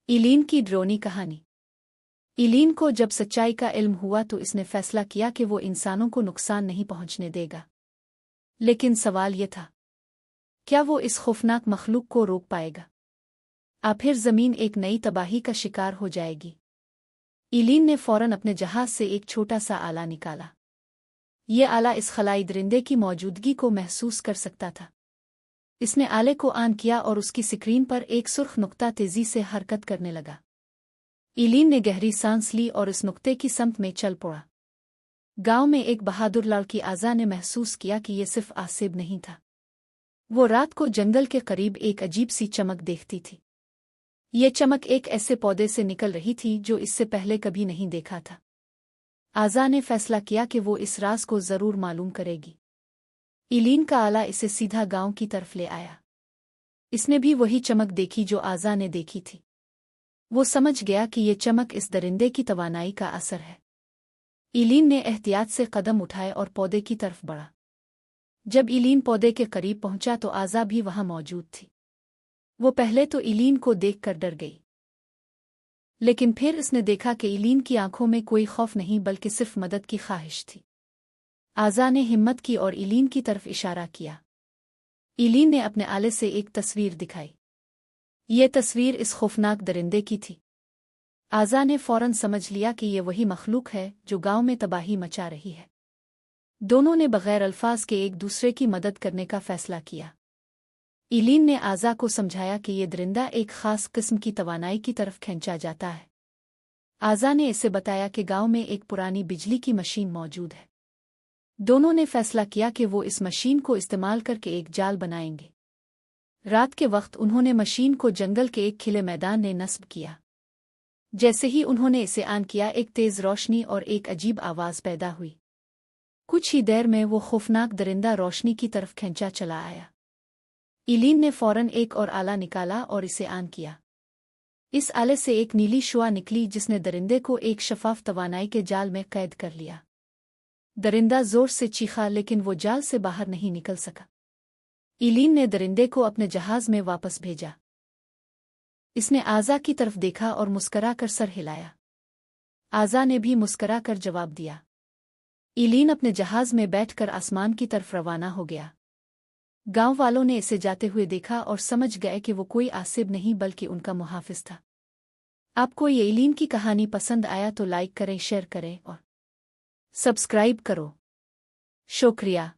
इलीन की ड्रोनी कहानी। इलीन को जब सच्चाई का इल्म हुआ तो इसने फैसला किया कि वो इंसानों को नुकसान नहीं पहुंचने देगा। लेकिन सवाल ये था, क्या वो इस खौफनाक मखलूक को रोक पाएगा? आखिर ज़मीन एक नई तबाही का शिकार हो जाएगी। इलीन ने फौरन अपने जहाज से एक छोटा सा आला निकाला। ये आला इस खलाई दरिंदे की मौजूदगी को महसूस कर सकता था। इसने आले को ऑन किया और उसकी स्क्रीन पर एक सुर्ख नुक्ता तेजी से हरकत करने लगा। इलीन ने गहरी सांस ली और इस नुक्ते की समत में चल पड़ा। गांव में एक बहादुर लड़की आज़ा ने महसूस किया कि ये सिर्फ आसिब नहीं था। वो रात को जंगल के करीब एक अजीब सी चमक देखती थी। ये चमक एक ऐसे पौधे से निकल रही थी जो इससे पहले कभी नहीं देखा था। आज़ा ने फैसला किया कि वो इस राज को ज़रूर मालूम करेगी। इलीन का आला इसे सीधा गांव की तरफ ले आया। इसने भी वही चमक देखी जो आज़ा ने देखी थी। वो समझ गया कि ये चमक इस दरिंदे की तवानाई का असर है। इलीन ने एहतियात से कदम उठाए और पौधे की तरफ बढ़ा। जब इलीन पौधे के करीब पहुंचा तो आज़ा भी वहां मौजूद थी। वो पहले तो इलीन को देखकर डर गई, लेकिन फिर उसने देखा कि इलीन की आंखों में कोई खौफ नहीं बल्कि सिर्फ मदद की ख्वाहिश थी। आज़ा ने हिम्मत की और इलीन की तरफ इशारा किया। इलीन ने अपने आले से एक तस्वीर दिखाई। ये तस्वीर इस खौफनाक दरिंदे की थी। आज़ा ने फौरन समझ लिया कि ये वही मखलूक है जो गांव में तबाही मचा रही है। दोनों ने बगैर अल्फाज के एक दूसरे की मदद करने का फैसला किया। इलीन ने आज़ा को समझाया कि ये दरिंदा एक खास किस्म की तवानाई की तरफ खींचा जाता है। आज़ा ने इसे बताया कि गांव में एक पुरानी बिजली की मशीन मौजूद है। दोनों ने फैसला किया कि वो इस मशीन को इस्तेमाल करके एक जाल बनाएंगे। रात के वक्त उन्होंने मशीन को जंगल के एक खिले मैदान में नस्ब किया। जैसे ही उन्होंने इसे ऑन किया, एक तेज रोशनी और एक अजीब आवाज़ पैदा हुई। कुछ ही देर में वो खौफनाक दरिंदा रोशनी की तरफ खींचा चला आया। इलीन ने फौरन एक और आला निकाला और इसे ऑन किया। इस आले से एक नीली शुआ निकली जिसने दरिंदे को एक शफाफ तवानाई के जाल में कैद कर लिया। दरिंदा जोर से चीखा लेकिन वो जाल से बाहर नहीं निकल सका। इलीन ने दरिंदे को अपने जहाज में वापस भेजा। इसने आज़ा की तरफ देखा और मुस्करा कर सर हिलाया। आज़ा ने भी मुस्करा कर जवाब दिया। इलीन अपने जहाज में बैठकर आसमान की तरफ रवाना हो गया। गांव वालों ने इसे जाते हुए देखा और समझ गए कि वो कोई आसिब नहीं बल्कि उनका मुहाफिज था। आपको ये इलीन की कहानी पसंद आया तो लाइक करें, शेयर करें और सब्सक्राइब करो। शुक्रिया।